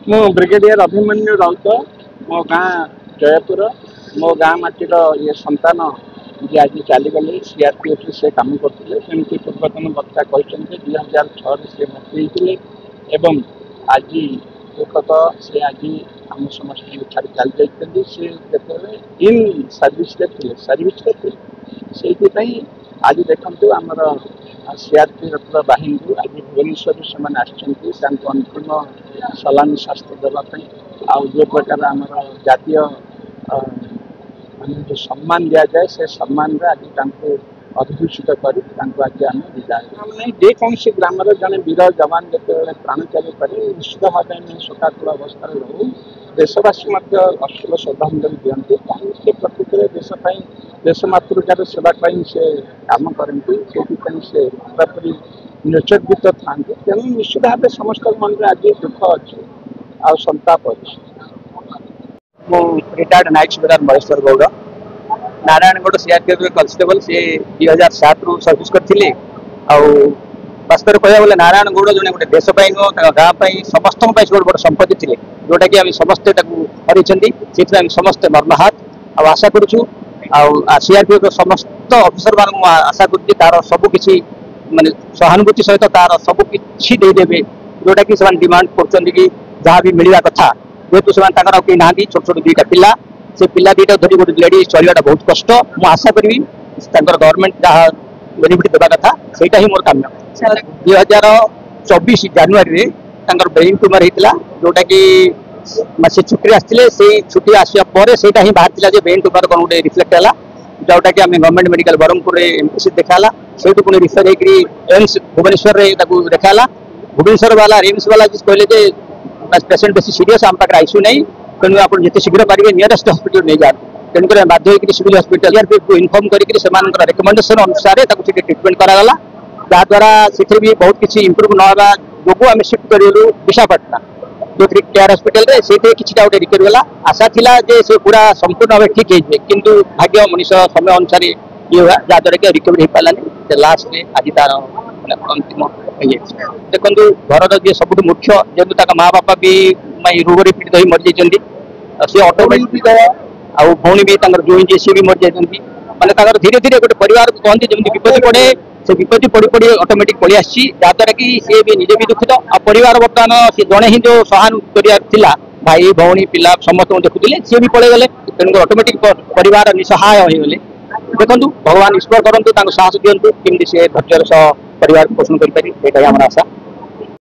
मु ब्रिगेडियर अभिमन्यु राउत मो गाँ जयपुर मो गाँ माटीर ये संतान जी आज चलीगले सीआरपीएफ से कम करते जमी पूर्वतन वक्ता कहते 2006 से भर्ती होते आज दुखत से आज आम समस्त छाड़ी चली जाती से इन सर्विस थे से आज देखु आमर सीआरपीएफ बाहिनी आज भुवनेश्वर से अंतिम सलामी शास्त्र देवाई आउ जो प्रकार आम जातीय जो सम्मान दि जाए से सम्मान आज अभिभूषित कर आज आम विदाय नहीं जेकोसी ग्राम जड़े वीर जवान जो प्राण त्याग करे निश्चित भाव शोकाकुल अवस्था रहू देशवासी अश्रुल श्रद्धांजलि दिखते कहीं प्रकृति में देशपाई देश मातृकार सेवा से कम करती से पूरापूरी निचर्जित था तेणु निश्चित भाव समस्त मन में आज दुख अच्छे आ संताप अच्छे रिटायर्ड नाइट सुबेदार महेश्वर गौड़ नारायणगढ़ सीआरपीएफ कन्स्टेबल सी 2007 रु सर्विस करथिले वास्तव में कह नारायणगौड़ जो गोटे देशपाई नुह गाँव समस्त गोटे बड़ संपत्ति थे जोटा कि आम समस्ते हर समस्ते मर्माहत आशा करूँ सीआरपीएफ समस्त अफिसर मान आशा करुँच तार सबकि माने सहानुभूति सहित तार सबकि देदेवे जोटा कि डिमांड कर जहाँ भी मिलवा कथा जेहतु से कहीं ना छोट छोट दुईटा पिला से पिला दुईटा धरी गोटे लेडी चलवाटा बहुत कष्ट मुझे आशा करी गवर्नमेंट जहाँ बेनिफिट देवा कथा से मोर काम्य 2024 जानुरी ब्रेन ट्यूमर होता जोटा कि से छुट्टी आसते से छुट्टी आसवा से बाहर ब्रेन ट्यूमर कौन गोटे रिफ्लेक्ट है जोटा कि आम गवर्नमेंट मेडिकल ब्रह्मपुर एमपीसी देखा से पुणी रिफर होम्स भुवनेश्वर देखा भुवनेश्वर वाला रिम्स वाला कहले पेसेंट बेस सीरीयस आम पाखे आईसीयू नहीं तेणु आप जिते शीघ्र पारे नियरेस्ट हॉस्पिटल नहीं जाए तेणुकर बाध्य सिविल हॉस्पिटल सीआरपीएफ को इनफर्म कर रिकमेंडेशन अनुसार ट्रिटमेंट करागला जहाद्वारा से भी बहुत किसी इम्प्रूव ना जो आम शिफ्ट करूँ विशाखापाटना जो केयर हॉस्पिटल से गोटे रिकवरी गला आशा थिला जे से पूरा संपूर्ण भाव ठीक है किंतु भाग्य मनीष समय अनुसार ये हुआ जहाद्वारा कि रिकवरी हो पारानी लास्ट में आज तार अंतिम देखो घर जी सब मुख्य जेहतु माँ बापा भी रोग पीड़ित हो मरी जाती सी ऑटोमेटिक आ भौणी भी जो सी भी मरी जाती मैंने धीरे धीरे गोटे परिवार को कहते जमी विपत्ति पड़े से विपत्ति पड़ी पड़ी ऑटोमेटिक पड़ी आसी जहाद्वारा कि सी भी निजे भी दुखित आ परिवार बर्तमान सी जड़े ही जो सहानुभूति करा भाई भौणी पिला समस्त देखुले सी भी पड़े गले तेणुक ऑटोमेटिक परिवार निसहाय हो गले देखो भगवान ईश्वर करूँ साहस दिंतु केमती सी धैर्यर सह परिवार पोषण करें आम आशा।